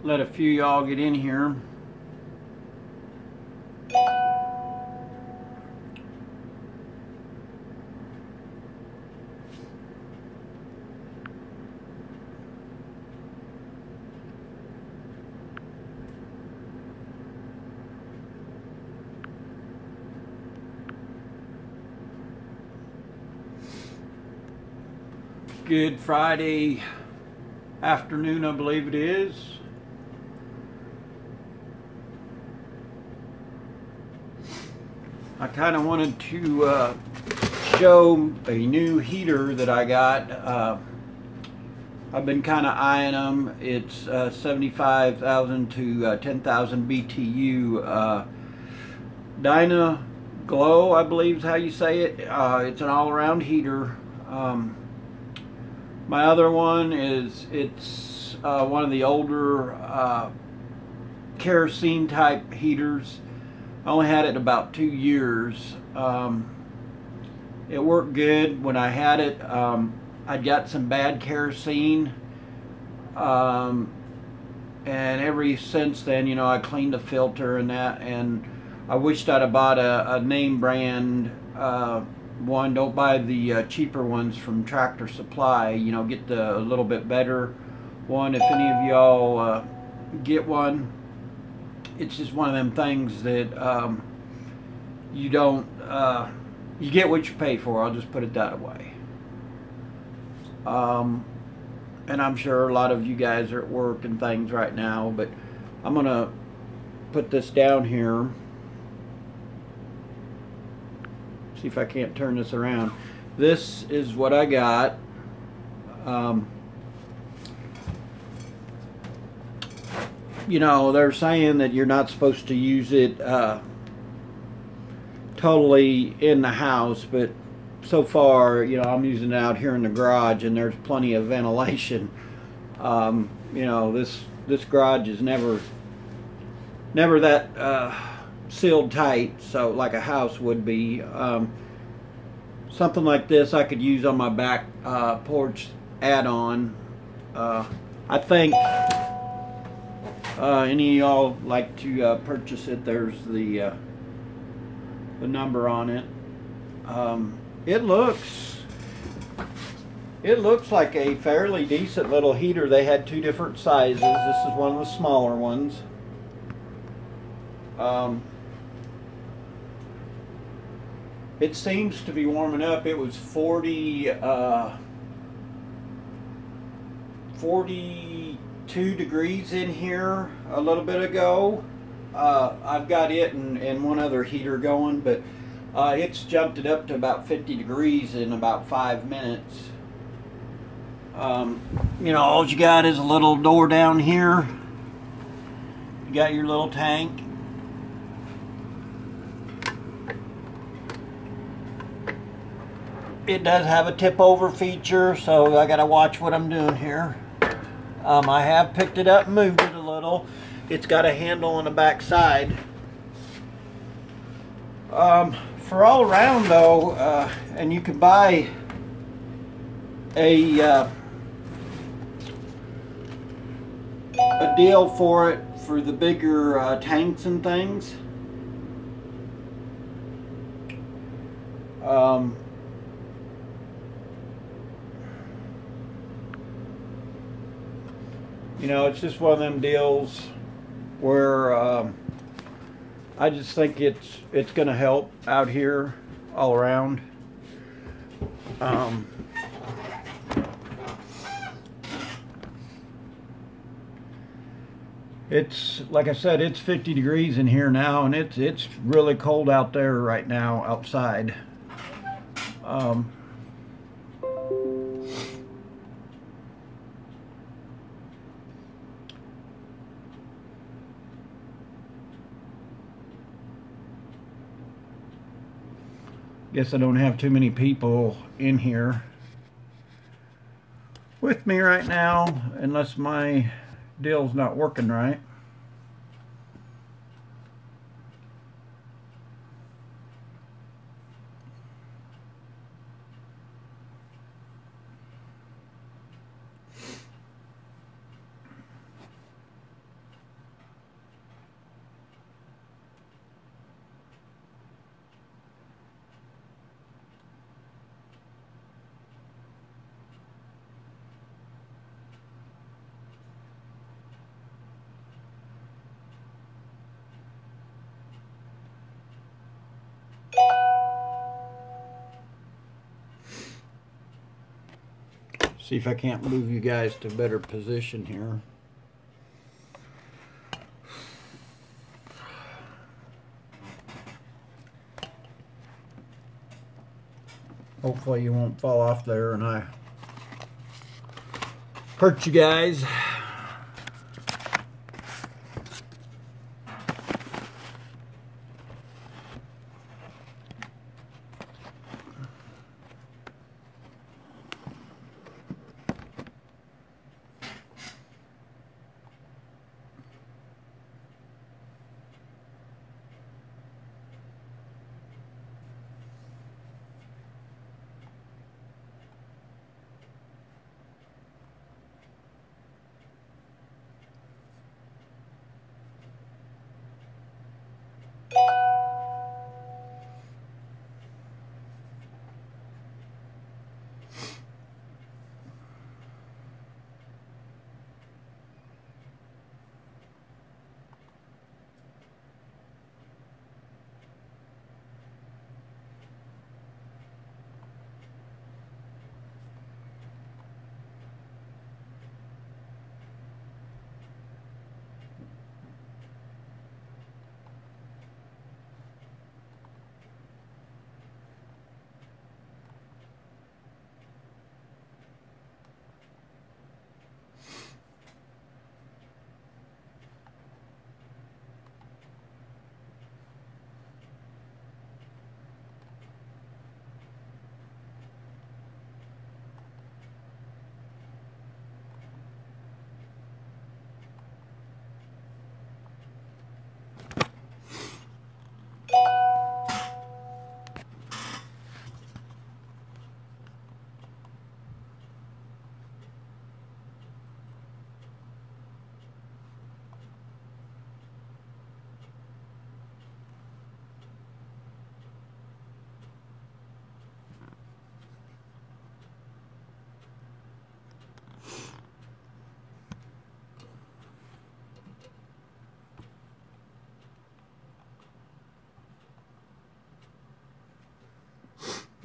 Let a few y'all get in here. Good Friday afternoon, I believe it is. I kind of wanted to show a new heater that I got. I've been kind of eyeing them. It's 75,000 to 10,000 BTU. Dyna Glow, I believe is how you say it. It's an all-around heater. My other one is one of the older kerosene type heaters. I only had it about 2 years. It worked good when I had it. I'd got some bad kerosene, and ever since then, you know, I cleaned the filter and that, and I wished I'd have bought a name brand one. Don't buy the cheaper ones from Tractor Supply. You know, get the little bit better one. If any of y'all get one, it's just one of them things that you don't, you get what you pay for. I'll just put it that way. And I'm sure a lot of you guys are at work and things right now, but I'm gonna put this down here. See if I can't turn this around. This is what I got. You know, they're saying that you're not supposed to use it totally in the house, but so far, you know, I'm using it out here in the garage, and there's plenty of ventilation. You know, this garage is never that sealed tight, so like a house would be. Something like this I could use on my back porch add-on. I think any of y'all like to purchase it, there's the number on it. It looks like a fairly decent little heater. They had two different sizes. This is one of the smaller ones. It seems to be warming up. It was 42 degrees in here a little bit ago. I've got it and one other heater going, but it's jumped it up to about 50 degrees in about 5 minutes. You know, all you got is a little door down here. You got your little tank. It does have a tip over feature, so I gotta watch what I'm doing here. I have picked it up and moved it a little. It's got a handle on the back side. For all around though, and you can buy a deal for it for the bigger tanks and things. You know, it's just one of them deals where I just think it's going to help out here all around. It's like I said, it's 50 degrees in here now, and it's really cold out there right now outside. Guess I don't have too many people in here with me right now, unless my deal's not working right. See if I can't move you guys to a better position here. Hopefully you won't fall off there and I hurt you guys.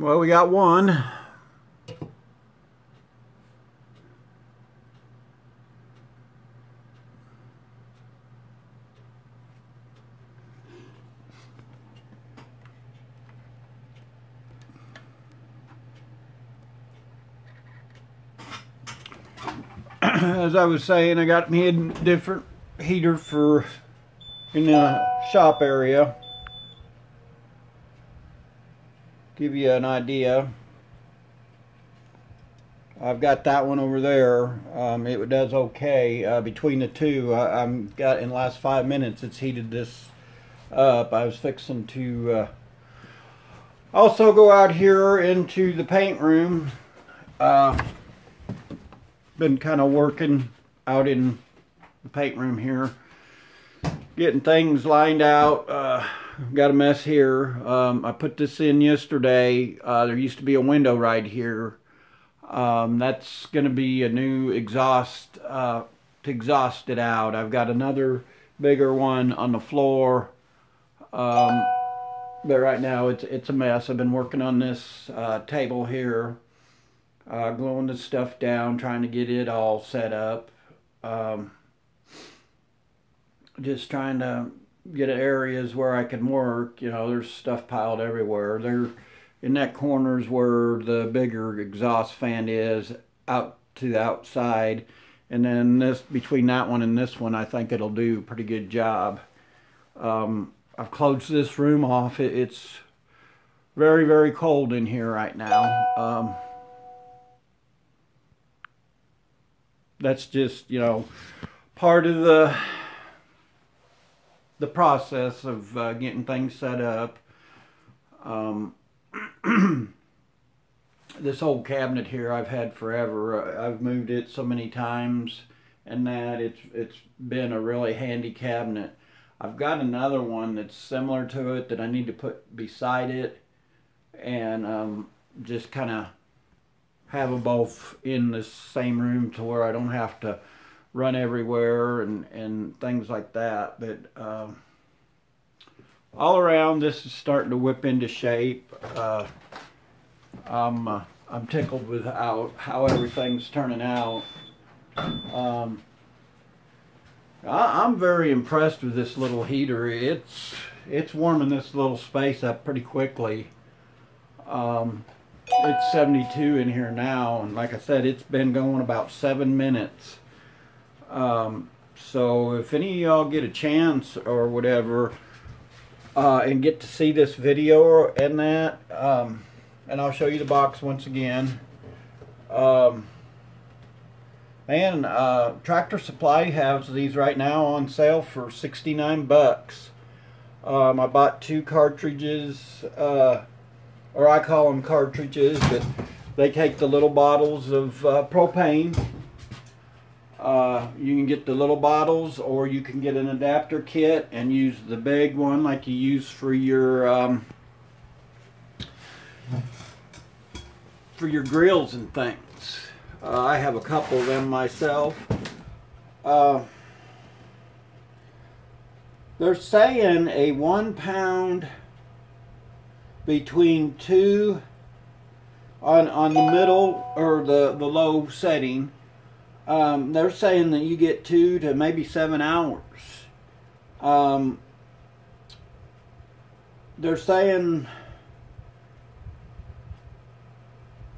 Well, we got one. As I was saying, I got me a different heater for in the shop area. Give you an idea. I've got that one over there. It does okay. Between the two, I'm got in the last 5 minutes, it's heated this up. I was fixing to also go out here into the paint room. Been kind of working out in the paint room here, getting things lined out. Got a mess here. I put this in yesterday. There used to be a window right here. That's going to be a new exhaust to exhaust it out. I've got another bigger one on the floor. But right now it's a mess. I've been working on this table here, gluing the stuff down, trying to get it all set up. Just trying to get areas where I can work. You know, there's stuff piled everywhere. There, in that corner's where the bigger exhaust fan is, out to the outside, and then this between that one and this one, I think it'll do a pretty good job. I've closed this room off. It's very, very cold in here right now. That's just, you know, part of the process of getting things set up. This old cabinet here I've had forever. I've moved it so many times, and that it's been a really handy cabinet. I've got another one that's similar to it that I need to put beside it, and just kind of have them both in the same room to where I don't have to run everywhere and things like that. But all around, this is starting to whip into shape. I'm I'm tickled with how everything's turning out. I'm very impressed with this little heater. It's warming this little space up pretty quickly. It's 72 in here now, and like I said, it's been going about 7 minutes. So if any of y'all get a chance or whatever, and get to see this video and that, and I'll show you the box once again. Man, Tractor Supply has these right now on sale for 69 bucks. I bought 2 cartridges, or I call them cartridges, but they take the little bottles of propane. You can get the little bottles, or you can get an adapter kit and use the big one like you use for your grills and things. I have a couple of them myself. They're saying a 1 pound between 2 on the middle or the low setting. They're saying that you get 2 to maybe 7 hours. They're saying,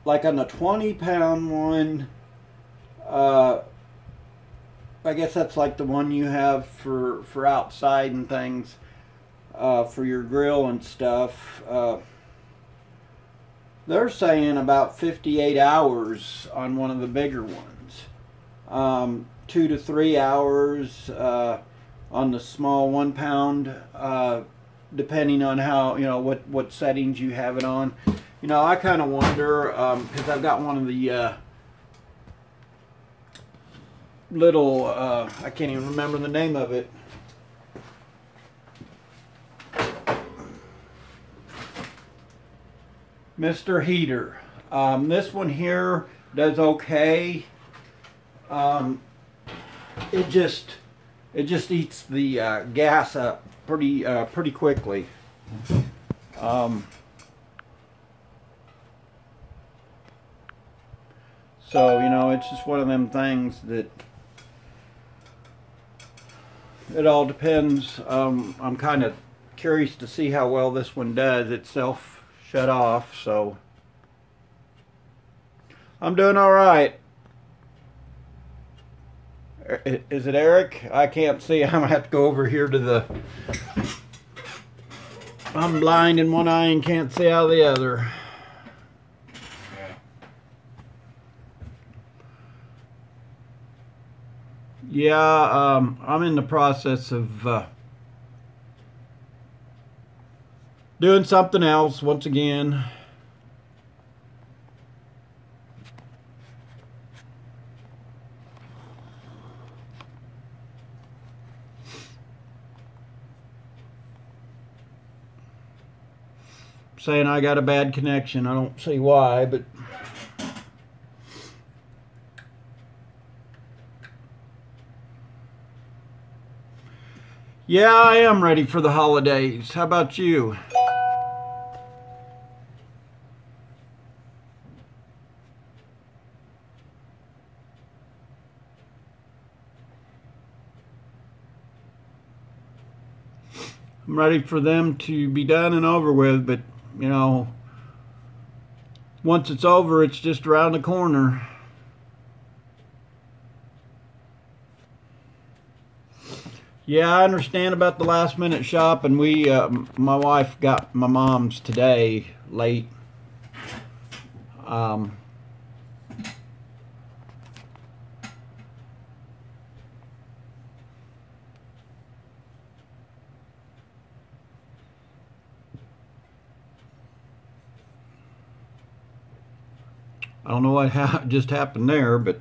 like on the 20-pound one, I guess that's like the one you have for outside and things, for your grill and stuff. They're saying about 58 hours on one of the bigger ones. 2 to 3 hours on the small 1 pound, depending on how, what settings you have it on. I kind of wonder, because I've got one of the little, I can't even remember the name of it. Mr. Heater. This one here does okay. It just eats the gas up pretty quickly. So, it's just one of them things that it all depends. I'm kind of curious to see how well this one does. It's self shut off, so I'm doing all right. Is it Eric? I can't see. I'm gonna have to go over here to the... I'm blind in one eye and can't see out of the other. Yeah, I'm in the process of doing something else once again. Saying I got a bad connection. I don't see why, but yeah, I am ready for the holidays. How about you? I'm ready for them to be done and over with, but once it's over, it's just around the corner. Yeah, I understand about the last minute shopping. My wife got my mom's today late. I don't know what just happened there, but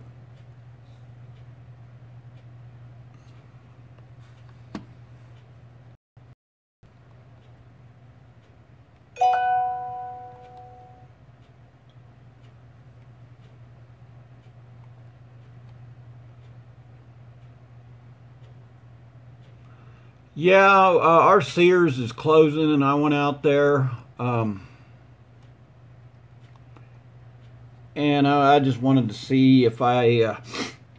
yeah, our Sears is closing, and I went out there. and I just wanted to see if I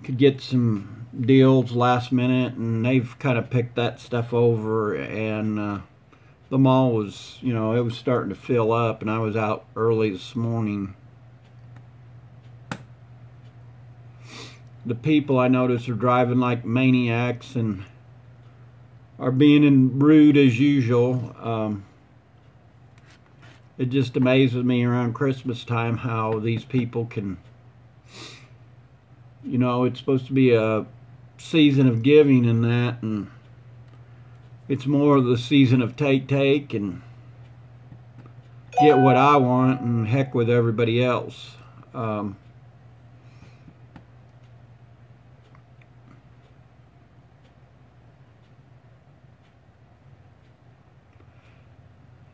could get some deals last minute, and they've kind of picked that stuff over, and the mall was, you know, it was starting to fill up, and I was out early this morning. The people I notice are driving like maniacs and are being rude as usual. It just amazes me around Christmas time how these people can, you know, it's supposed to be a season of giving and that, and it's more of the season of take and get what I want and heck with everybody else.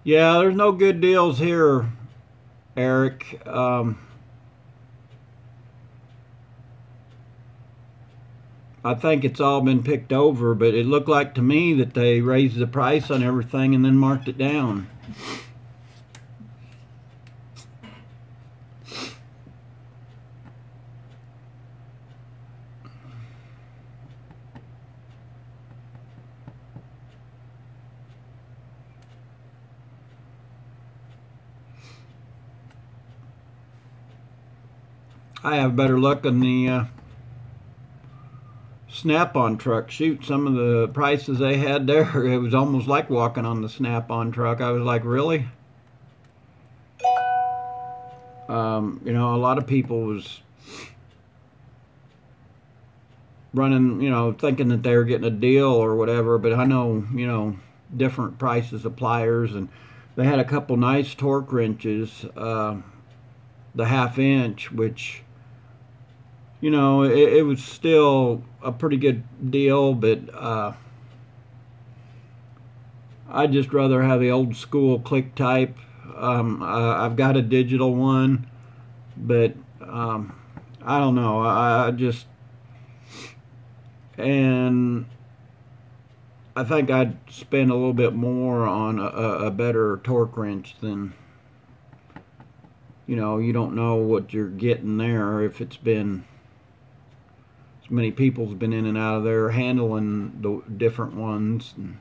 Yeah, there's no good deals here, Eric. I think it's all been picked over, but it looked like to me that they raised the price on everything and then marked it down. I have better luck on the Snap-on truck. Shoot, some of the prices they had there, it was almost like walking on the Snap-on truck. I was like, really? You know, a lot of people was running, you know, thinking that they were getting a deal or whatever, but I know, you know, different prices of pliers, and they had a couple nice torque wrenches, the 1/2 inch, which, you know, it was still a pretty good deal, but I'd just rather have the old school click type. I've got a digital one, but I don't know. I just, and I think I'd spend a little bit more on a better torque wrench than, you know, you don't know what you're getting there if it's been, as many people's been in and out of there handling the different ones. And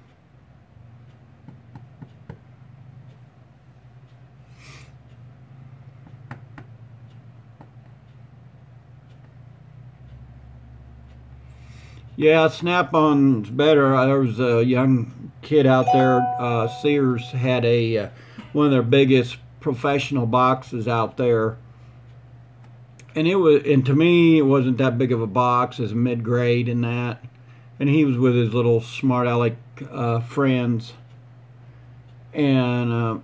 yeah, Snap-on's better. There was a young kid out there. Sears had a one of their biggest professional boxes out there, and it was, and to me, it wasn't that big of a box, as mid-grade and that. And he was with his little smart aleck friends, and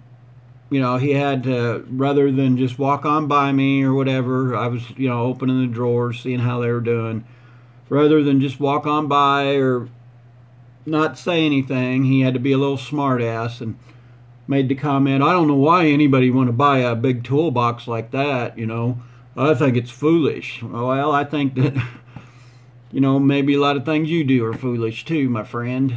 you know, he had to, rather than just walk on by me or whatever, I was, you know, opening the drawers, seeing how they were doing. Rather than just walk on by or not say anything, he had to be a little smart ass and made the comment, I don't know why anybody want to buy a big toolbox like that, you know. I think it's foolish. Well, I think that, you know, maybe a lot of things you do are foolish too, my friend.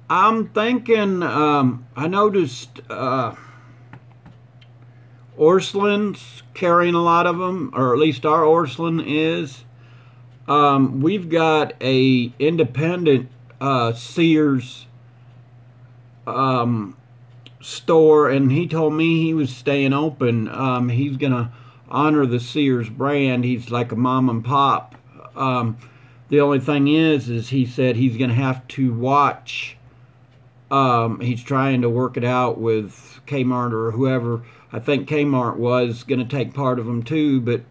I'm thinking, I noticed Orscheln's carrying a lot of them, or at least our Orscheln is. We've got a independent Sears store, and he told me he was staying open. He's gonna honor the Sears brand. He's like a mom and pop. The only thing is he said he's gonna have to watch. He's trying to work it out with Kmart or whoever. I think Kmart was going to take part of them too, but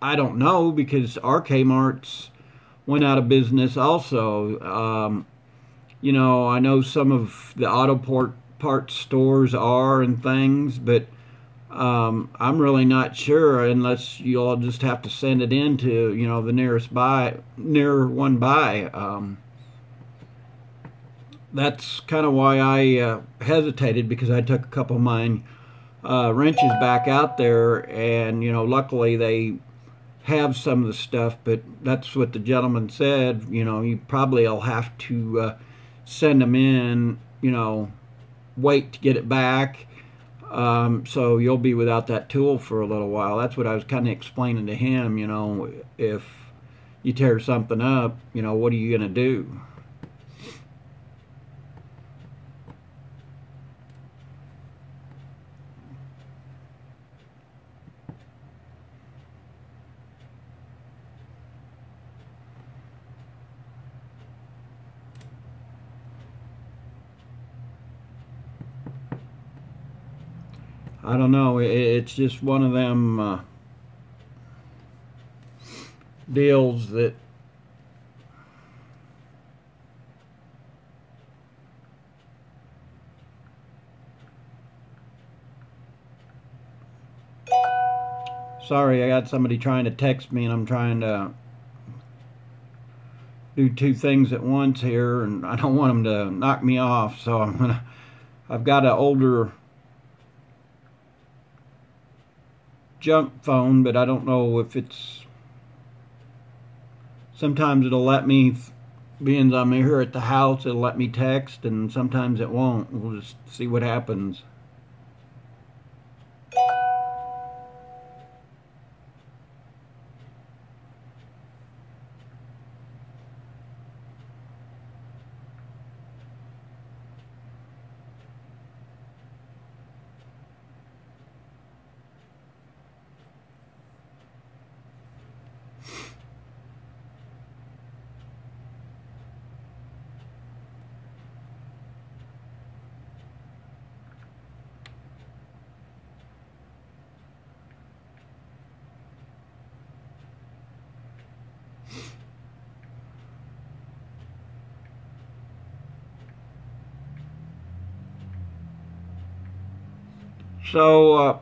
I don't know, because our Kmart's went out of business also. You know, I know some of the auto parts stores are and things, but I'm really not sure, unless you all just have to send it in to, you know, the near one by. That's kind of why I hesitated, because I took a couple of mine wrenches back out there, and, you know, luckily they have some of the stuff, but that's what the gentleman said. You know, you probably will have to send them in, you know, wait to get it back. So you'll be without that tool for a little while. That's what I was kind of explaining to him, you know, if you tear something up, you know, what are you going to do? I don't know. It's just one of them deals that sorry, I got somebody trying to text me and I'm trying to do two things at once here and I don't want them to knock me off, so I've got an older junk phone, but I don't know if it's, sometimes it'll let me, being I'm here at the house, it'll let me text, and sometimes it won't. We'll just see what happens. So